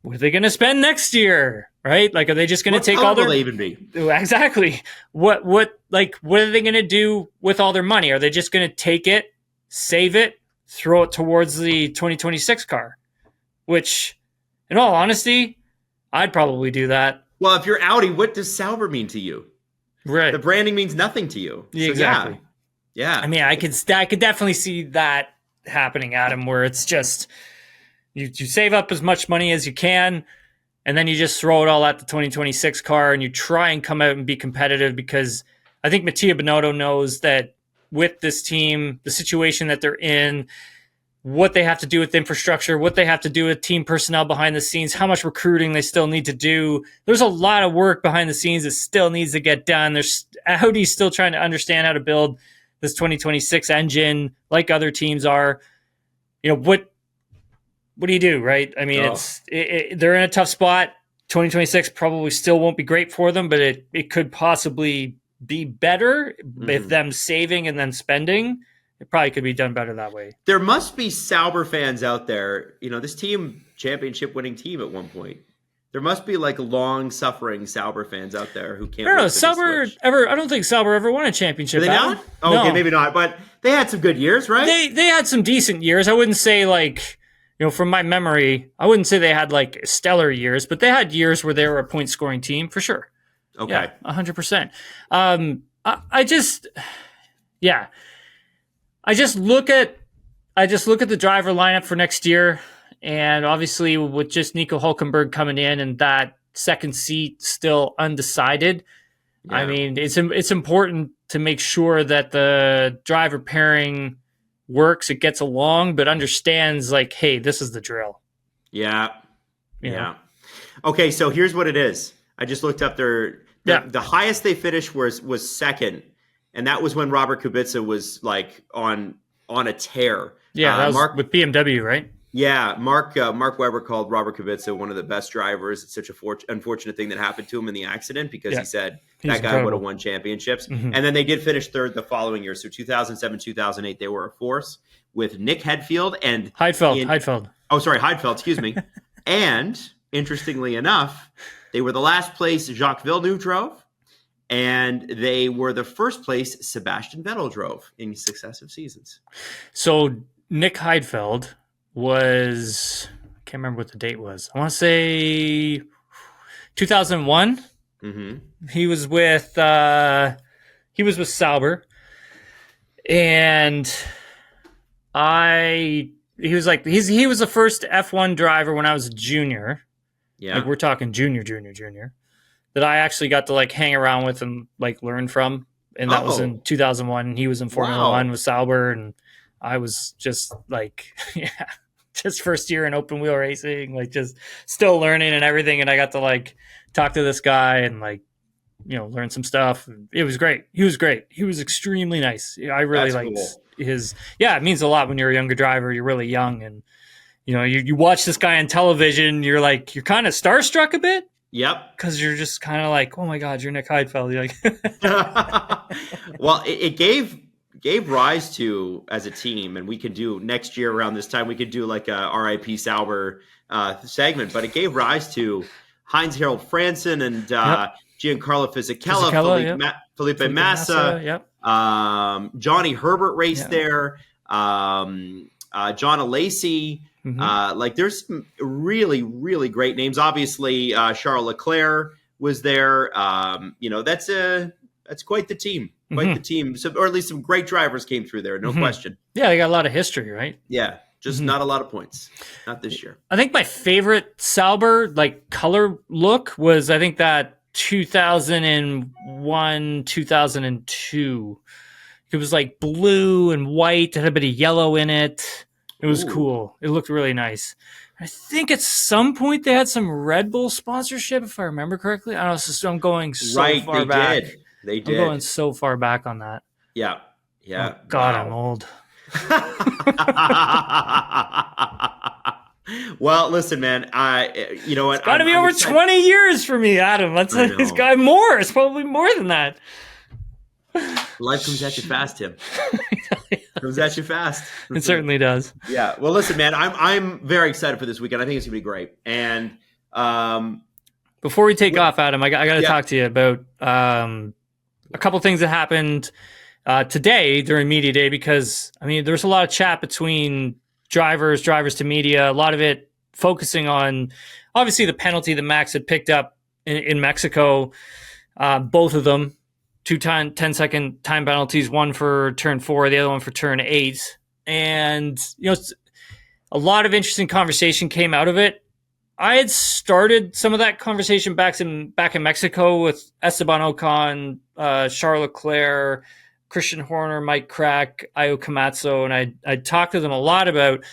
What are they going to spend next year? Right? Like, are they just going to take all their...
What will they even be?
Exactly. What are they going to do with all their money? Are they just going to take it, save it, throw it towards the 2026 car? Which, in all honesty, I'd probably do that.
Well, if you're Audi, what does Sauber mean to you?
Right.
The branding means nothing to you. So,
exactly.
Yeah.
I mean, I could definitely see that happening, Adam, where it's just you save up as much money as you can, and then you just throw it all at the 2026 car, and you try and come out and be competitive, because I think Mattia Binotto knows that with this team, the situation that they're in, what they have to do with infrastructure, what they have to do with team personnel behind the scenes, how much recruiting they still need to do. There's a lot of work behind the scenes that still needs to get done. There's Audi's still trying to understand how to build this 2026 engine like other teams are. What do you do, right? I mean, they're in a tough spot. 2026 probably still won't be great for them, but it could possibly be better if them saving and then spending. It probably could be done better that way.
There must be Sauber fans out there. This team, championship winning team at one point. There must be long-suffering Sauber fans out there who can't.
I don't think Sauber ever won a championship.
Did they not? Oh, no. Okay, maybe not. But they had some good years, right?
They had some decent years. I wouldn't say from my memory, I wouldn't say they had stellar years, but they had years where they were a point-scoring team for sure.
Okay.
100%. I just look at the driver lineup for next year, and obviously with just Nico Hulkenberg coming in and that second seat still undecided.
Yeah.
I mean, it's important to make sure that the driver pairing works, it gets along, but understands like, hey, this is the drill.
Yeah.
You know?
Okay, so here's what it is. I just looked up the highest they finished was second, and that was when Robert Kubica was like on a tear.
Yeah, that was with BMW, right?
Yeah, Mark Webber called Robert Kubica one of the best drivers. It's such a unfortunate thing that happened to him in the accident because he said that guy would have won championships. Mm-hmm. And then they did finish third the following year. So 2007, 2008, they were a force with Nick Heidfeld and
Heidfeld.
Oh, sorry, Heidfeld, excuse me. And interestingly enough, they were the last place Jacques Villeneuve drove, and they were the first place Sebastian Vettel drove in successive seasons.
So Nick Heidfeld was, I can't remember what the date was. I want to say 2001. Mm-hmm. He was with Sauber, and he was the first F1 driver when I was a junior. Yeah, like we're talking junior, that I actually got to like hang around with and like learn from, and that was in 2001. He was in Formula One with Sauber, and I was just like, just first year in open wheel racing, like just still learning and everything. And I got to like talk to this guy and like, learn some stuff. It was great. He was great. He was extremely nice. I really liked his, it means a lot when you're a younger driver, you're really young. And, you watch this guy on television, you're kind of starstruck a bit.
Yep.
Because you're just kind of like, oh my God, you're Nick Heidfeld. You're like,
well, it gave rise to, as a team, and we could do next year around this time, we could do like a RIP Sauber segment, but it gave rise to Heinz-Harald Franzen and Giancarlo Fisichella, Felipe Massa, Johnny Herbert raced there, John Alesi. Mm-hmm. There's some really, really great names. Obviously, Charles Leclerc was there. That's quite the team. Quite the team. So, or at least some great drivers came through there, no question.
Yeah, they got a lot of history, right?
Yeah, just not a lot of points. Not this year.
I think my favorite Sauber color look was I think that 2001, 2002. It was like blue and white, had a bit of yellow in it. It was cool. It looked really nice. I think at some point they had some Red Bull sponsorship, if I remember correctly. I don't know. So I'm going so far back.
They did.
I'm going so far back on that.
Yeah.
Oh, God, I'm old.
Well, listen, man. You know what?
It's got to be over 20 years for me, Adam. It's got more. It's probably more than that.
Life comes at you fast, Tim. Comes at you fast.
It certainly does.
Yeah. Well, listen, man. I'm very excited for this weekend. I think it's gonna be great. And
before we take off, Adam, I got to talk to you about a couple things that happened today during media day, because there's a lot of chat between drivers to media. A lot of it focusing on obviously the penalty that Max had picked up in Mexico. Both of them. 2 10-second time penalties, one for turn 4, the other one for turn 8. And, a lot of interesting conversation came out of it. I had started some of that conversation back in Mexico with Esteban Ocon, Charles Leclerc, Christian Horner, Mike Crack, Ayo Komatsu, and I talked to them a lot about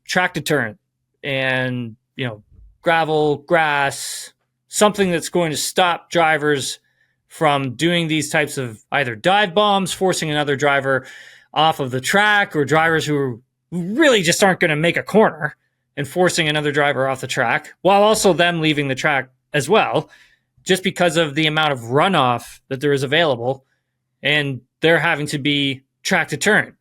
track deterrent and, gravel, grass, something that's going to stop drivers from doing these types of either dive bombs, forcing another driver off of the track, or drivers who really just aren't going to make a corner and forcing another driver off the track, while also them leaving the track as well, just because of the amount of runoff that there is available, and they're having to be track deterrent.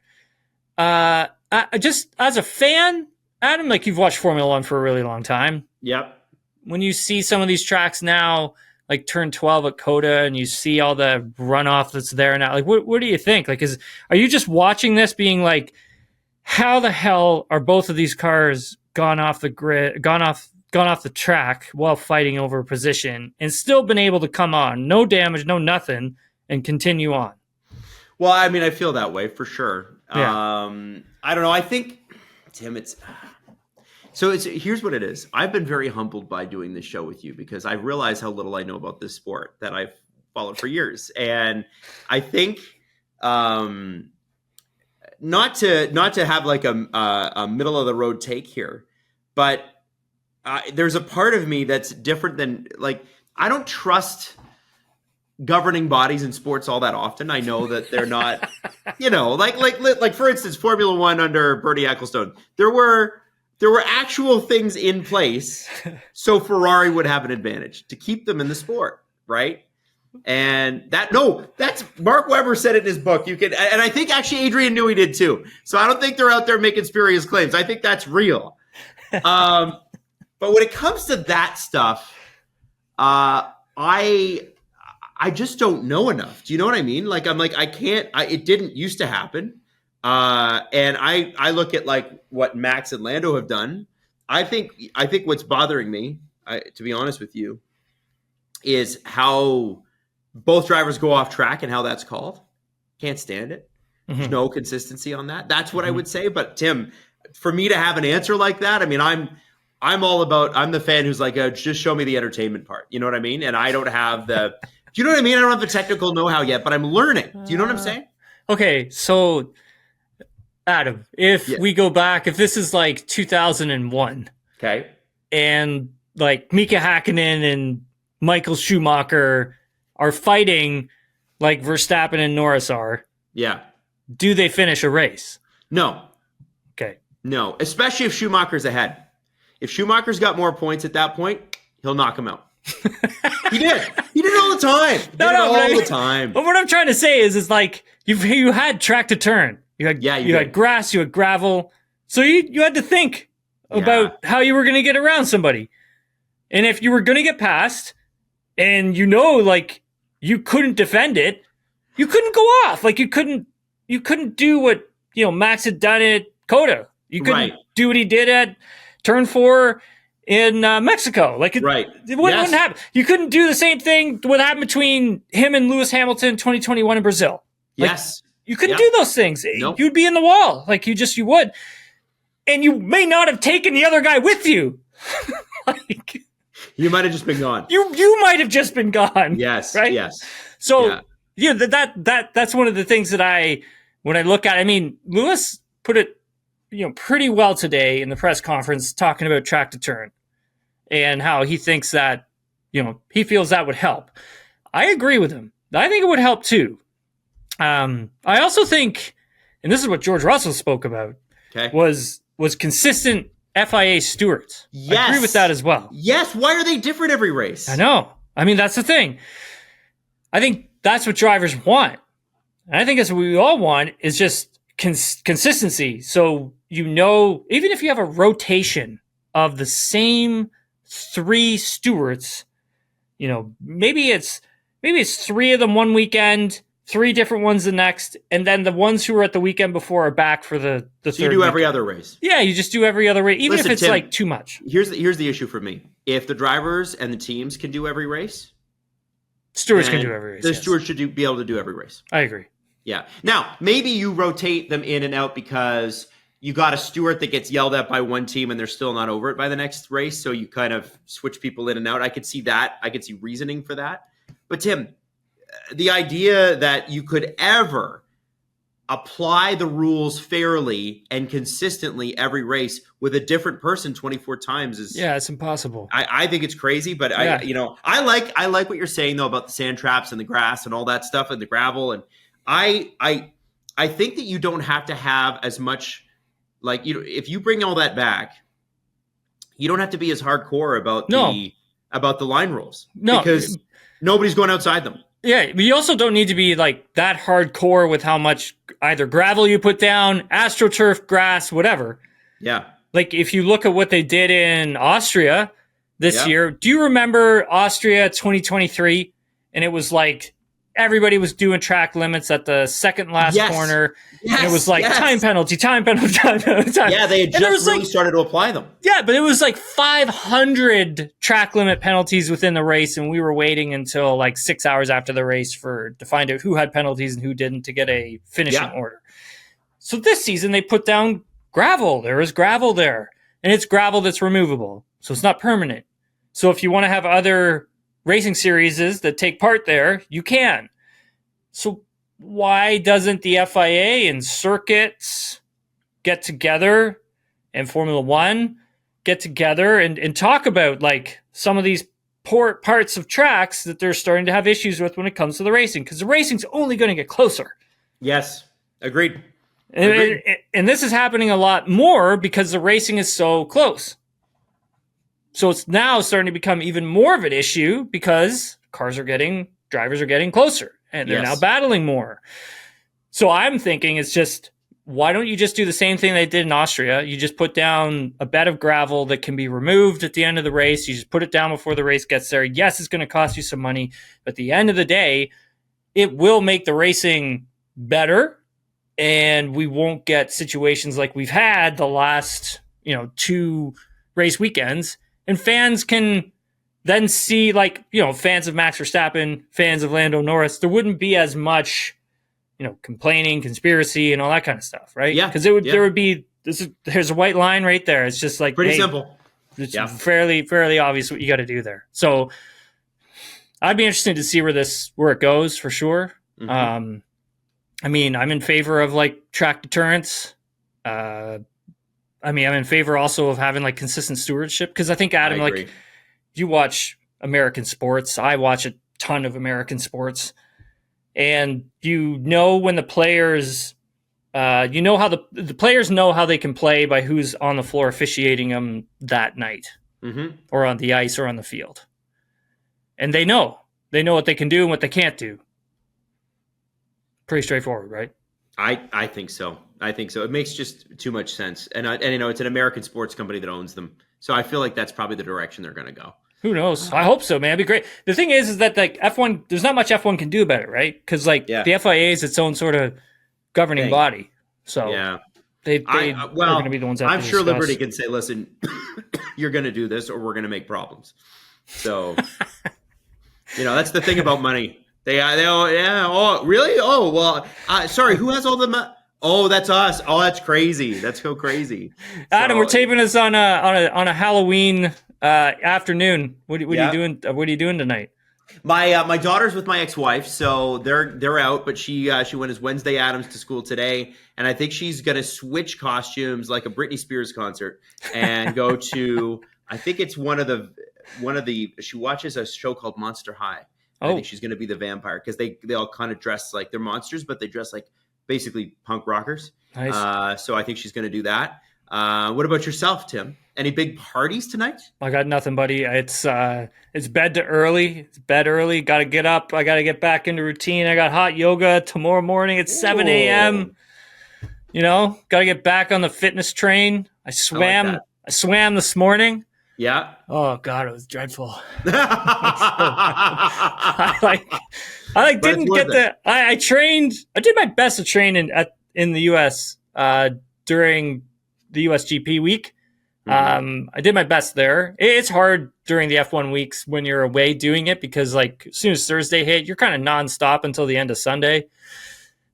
Just as a fan, Adam, you've watched Formula One for a really long time.
Yep.
When you see some of these tracks now, like turn 12 at Coda, and you see all the runoff that's there now, what do you think? Are you just watching this being like, how the hell are both of these cars gone off gone off the track while fighting over a position and still been able to come on, no damage, no nothing, and continue on.
Well, I mean, I feel that way for sure.
Yeah.
I don't know. I think, Tim, here's what it is. I've been very humbled by doing this show with you because I realize how little I know about this sport that I've followed for years. And I think not to have like a middle of the road take here, but there's a part of me that's different than, like, I don't trust governing bodies in sports all that often. I know that they're not, like for instance, Formula One under Bernie Ecclestone, there were actual things in place so Ferrari would have an advantage to keep them in the sport, right? And that's Mark Webber said it in his book. And I think actually Adrian Newey did too. So I don't think they're out there making spurious claims. I think that's real. But when it comes to that stuff, I just don't know enough. Do you know what I mean? Like, I'm like, it didn't used to happen. And I look at like what Max and Lando have done. I think what's bothering me, to be honest with you, is how both drivers go off track and how that's called. Can't stand it.
Mm-hmm.
There's no consistency on that. That's what I would say. But Tim, for me to have an answer like that, I mean, I'm the fan who's like, just show me the entertainment part. You know what I mean? And I don't have do you know what I mean? I don't have the technical know-how yet, but I'm learning. Do you know what I'm saying?
Okay, so Adam, if we go back, if this is like 2001,
okay,
and like Mika Hakkinen and Michael Schumacher are fighting like Verstappen and Norris are,
yeah,
do they finish a race? No. Okay.
No, especially if Schumacher's ahead. If Schumacher's got more points at that point, he'll knock him out. He did it all the time. The time.
But what I'm trying to say is like you had track to turn. You had grass, you had gravel. So you had to think about how you were going to get around somebody. And if you were going to get past and like you couldn't defend it, you couldn't go off. Like you couldn't do what, Max had done at Coda. You couldn't do what he did at turn 4 in Mexico. Like it wouldn't happen. You couldn't do the same thing what happened between him and Lewis Hamilton 2021 in Brazil. Like,
yes.
You couldn't do those things. Nope. You'd be in the wall. Like you would. And you may not have taken the other guy with you. Like
you might have just been gone.
You might have just been gone.
Yes.
Right?
Yes.
So that's one of the things that when I look at, I mean, Lewis put it pretty well today in the press conference talking about track to turn and how he thinks that, he feels that would help. I agree with him. I think it would help too. I also think, and this is what George Russell spoke about, was consistent FIA stewards. Yes. I agree with that as well.
Yes. Why are they different every race?
I know. I mean, that's the thing. I think that's what drivers want. And I think that's what we all want is just consistency. So, even if you have a rotation of the same 3 stewards, maybe it's 3 of them one weekend, 3 different ones the next, and then the ones who were at the weekend before are back for the third.
You do every other race.
Yeah, you just do every other race, even if it's Tim, like too much.
Here's the issue for me. If the drivers and the teams can do every race,
stewards can do every race.
The stewards should be able to do every race.
I agree.
Yeah. Now, maybe you rotate them in and out because you got a steward that gets yelled at by one team and they're still not over it by the next race. So you kind of switch people in and out. I could see that. I could see reasoning for that. But Tim, the idea that you could ever apply the rules fairly and consistently every race with a different person 24 times is
it's impossible.
I think it's crazy, but I like what you're saying though about the sand traps and the grass and all that stuff and the gravel. And I think that you don't have to have as much, like, if you bring all that back, you don't have to be as hardcore about the line rules. No, because nobody's going outside them.
Yeah, but you also don't need to be like that hardcore with how much either gravel you put down, AstroTurf, grass, whatever.
Yeah.
Like if you look at what they did in Austria this year, do you remember Austria 2023? And it was like everybody was doing track limits at the second last corner.
Yes.
And it was like time penalty. Yeah,
they had just really started to apply them.
Yeah, but it was like 500 track limit penalties within the race, and we were waiting until like 6 hours after the race to find out who had penalties and who didn't to get a finishing order. So this season they put down gravel. There is gravel there, and it's gravel that's removable, so it's not permanent. So if you want to have other racing series that take part there, you can. So why doesn't the FIA and circuits get together and Formula One get together and talk about like some of these poor parts of tracks that they're starting to have issues with when it comes to the racing? Because the racing's only going to get closer.
Yes, agreed.
And this is happening a lot more because the racing is so close. So it's now starting to become even more of an issue because drivers are getting closer and they're now battling more. So I'm thinking it's just, why don't you just do the same thing they did in Austria? You just put down a bed of gravel that can be removed at the end of the race. You just put it down before the race gets there. Yes, it's going to cost you some money, but at the end of the day, it will make the racing better. And we won't get situations like we've had the last, 2 race weekends. And fans can then see, fans of Max Verstappen, fans of Lando Norris, there wouldn't be as much, complaining, conspiracy, and all that kind of stuff, right?
Yeah.
Because there would be, there's a white line right there. It's just like,
pretty simple.
It's fairly obvious what you got to do there. So I'd be interested to see where it goes for sure. Mm-hmm. I'm in favor of track deterrence. I'm in favor also of having consistent stewardship because I think, Adam, you watch American sports. I watch a ton of American sports, and when the players, how the players know how they can play by who's on the floor officiating them that night, or on the ice or on the field, and they know what they can do and what they can't do. Pretty straightforward, right?
I think so. It makes just too much sense. And it's an American sports company that owns them. So I feel like that's probably the direction they're going to go.
Who knows? I hope so, man. It'd be great. The thing is that F1, there's not much F1 can do about it, right? Because the FIA is its own sort of governing body. So they're going to be the ones that
I'm sure Liberty can say, listen, you're going to do this or we're going to make problems. So, that's the thing about money. Oh, really? Oh, well, sorry, who has all the money? Oh, that's us. Oh, that's crazy. That's so crazy.
Adam, we're taping this on a Halloween afternoon. What are you doing? What are you doing tonight?
My daughter's with my ex-wife, so they're out. But she went as Wednesday Addams to school today, and I think she's gonna switch costumes like a Britney Spears concert and go to. I think it's one of the. She watches a show called Monster High. I think she's going to be the vampire because they all kind of dress like they're monsters, but they dress like basically punk rockers. Nice. So I think she's going to do that. What about yourself, Tim? Any big parties tonight?
I got nothing, buddy. It's bed early. It's bed early. Got to get up. I got to get back into routine. I got hot yoga tomorrow morning at 7 a.m. Got to get back on the fitness train. I swam this morning.
Yeah.
Oh God, it was dreadful. I didn't get the. I trained. I did my best to train in the U.S. During the U.S. GP week. I did my best there. It's hard during the F1 weeks when you're away doing it because as soon as Thursday hit, you're kind of nonstop until the end of Sunday.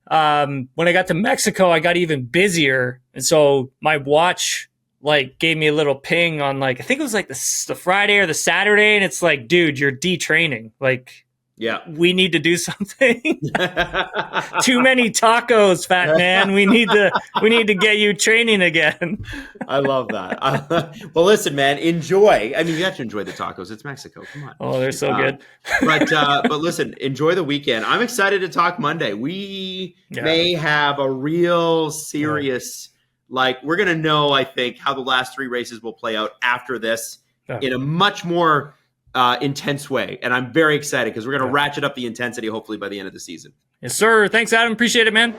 When I got to Mexico, I got even busier, and so my watch gave me a little ping on I think it was the Friday or the Saturday, and it's dude, you're detraining. We need to do something. Too many tacos, fat man. We need to get you training again.
I love that. Well, listen, man, enjoy. I mean, you have to enjoy the tacos. It's Mexico. Come on.
Oh, they're so good.
But listen, enjoy the weekend. I'm excited to talk Monday. We may have a real serious. We're going to know, I think, how the last 3 races will play out after this in a much more intense way. And I'm very excited because we're going to ratchet up the intensity, hopefully, by the end of the season.
Yes, sir. Thanks, Adam. Appreciate it, man.